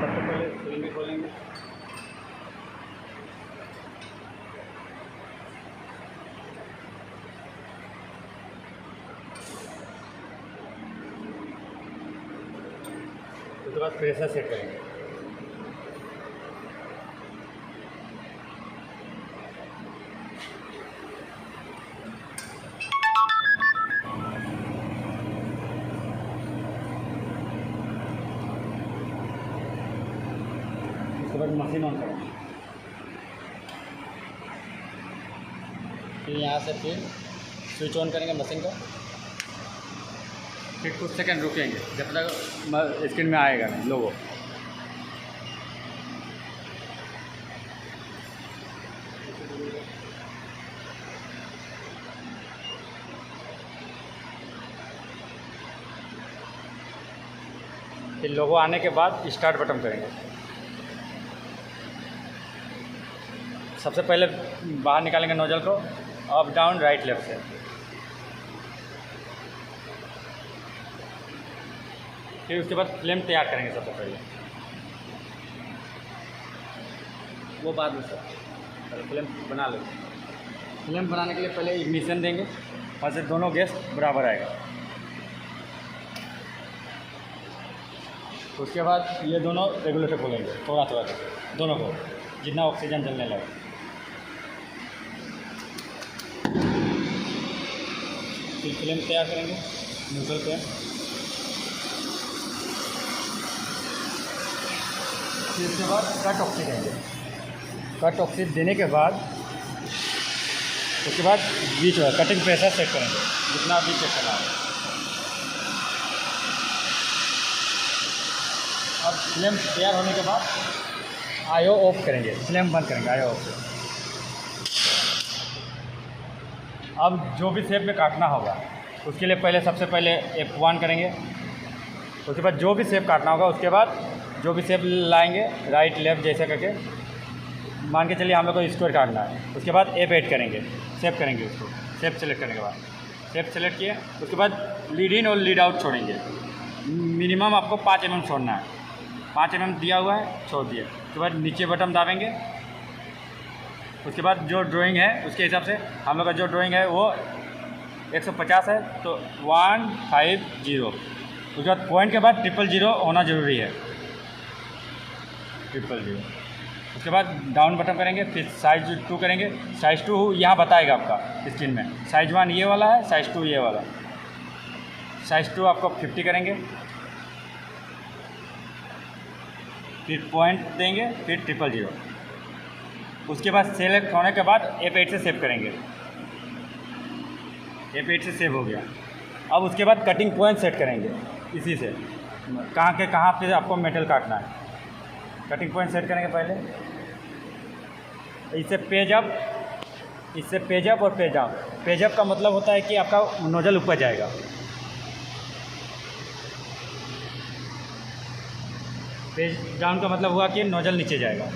सबसे पहले सिलेंडर खोलेंगे। उसके बाद प्रेशर सेट करेंगे। उसके बाद मशीन ऑन करेंगे। फिर यहाँ से फिर स्विच ऑन करेंगे मशीन का। फिर कुछ सेकंड रुकेंगे जब तक स्क्रीन में आएगा नहीं लोगो। फिर लोगो आने के बाद स्टार्ट बटन करेंगे। सबसे पहले बाहर निकालेंगे नोजल को, अप डाउन राइट लेफ्ट से। फिर उसके बाद फ्लेम तैयार करेंगे सबसे पहले, वो बाद में सर पहले फ्लेम बना लेंगे। फ्लेम बनाने के लिए पहले इग्निशन देंगे और से दोनों गैस बराबर आएगा। उसके बाद ये दोनों रेगुलेटर खोलेंगे थोड़ा थोड़ा करके, दोनों को जितना ऑक्सीजन जलने लगे। फिर फ्लेम तैयार करेंगे न्यूट्रल पे। फिर उसके बाद कट ऑक्सीजन देंगे। कट ऑक्सीजन देने के बाद उसके बाद बीच में कटिंग प्रेशर सेट करेंगे जितना भी चेक करना है। अब फ्लेम तैयार होने के बाद आईओ ऑफ करेंगे, फ्लेम बंद करेंगे आईओ ऑफ से। अब जो भी शेप में काटना होगा उसके लिए पहले सबसे पहले F1 करेंगे। उसके बाद जो भी शेप काटना होगा उसके बाद जो भी शेप लाएंगे राइट लेफ्ट जैसे करके, मान के चलिए हम लोग को स्क्वायर काटना है। उसके बाद F8 करेंगे, शेप करेंगे उसको। शेप सेलेक्ट करने के बाद शेप सेलेक्ट किए, उसके बाद लीड इन और लीड आउट छोड़ेंगे। मिनिमम आपको 5 mm छोड़ना है। 5 mm दिया हुआ है, छोड़ दिए। उसके बाद नीचे बटन दाबेंगे। उसके बाद जो ड्राइंग है उसके हिसाब से हम लोग का जो ड्राइंग है वो 150 है तो 150। उसके बाद पॉइंट के बाद 000 होना ज़रूरी है, 000। उसके बाद डाउन बटन करेंगे, फिर साइज 2 करेंगे। साइज 2 यहाँ बताएगा आपका स्क्रीन में। साइज 1 ये वाला है, साइज 2 ये वाला। साइज 2 आपको 50 करेंगे। फिर पॉइंट देंगे, फिर 000। उसके बाद सेलेक्ट होने के बाद F8 से सेव करेंगे। F8 से सेव हो गया। अब उसके बाद कटिंग पॉइंट सेट करेंगे इसी से, कहाँ के कहाँ पे आपको मेटल काटना है। कटिंग पॉइंट सेट करेंगे पहले। इससे पेज अप, इससे पेज अप और पेज डाउन। पेज अप का मतलब होता है कि आपका नोजल ऊपर जाएगा। पेज डाउन का मतलब हुआ कि नोजल नीचे जाएगा।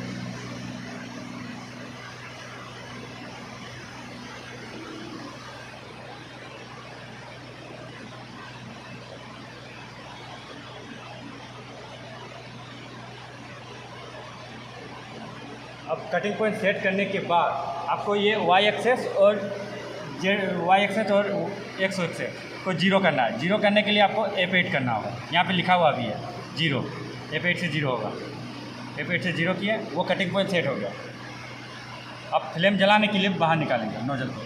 अब कटिंग पॉइंट सेट करने के बाद आपको ये y एक्सेस और x एक्सेस को 0 करना है। 0 करने के लिए आपको F8 करना होगा। यहाँ पे लिखा हुआ भी है 0, F8 से 0 होगा। F8 से 0 किए, वो कटिंग पॉइंट सेट हो गया। अब फ्लेम जलाने के लिए बाहर निकालेंगे नोजल को।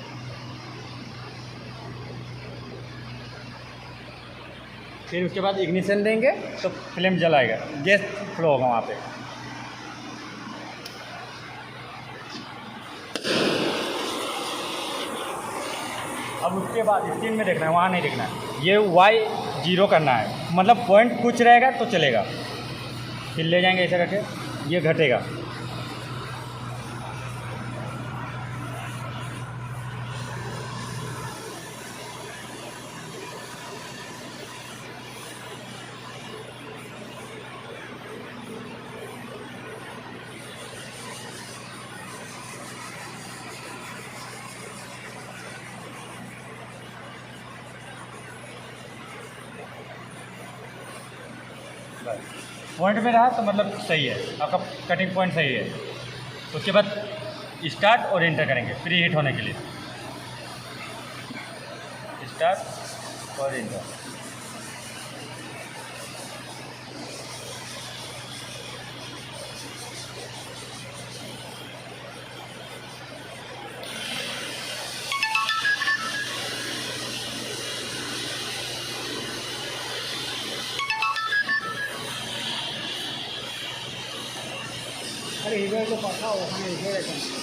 फिर उसके बाद इग्निशन देंगे तो फ्लेम जलाएगा, गैस फ्लो होगा वहाँ पे। अब उसके बाद स्क्रीन में देखना है, वहाँ नहीं देखना है। ये Y 0 करना है, मतलब पॉइंट कुछ रहेगा तो चलेगा। फिर ले जाएंगे ऐसा करके, ये घटेगा। बस। पॉइंट में रहा तो मतलब सही है, आपका कटिंग पॉइंट सही है। उसके बाद स्टार्ट और एंटर करेंगे प्री हीट होने के लिए। स्टार्ट और एंटर। अरे इधर तो पता हो, हमें इधर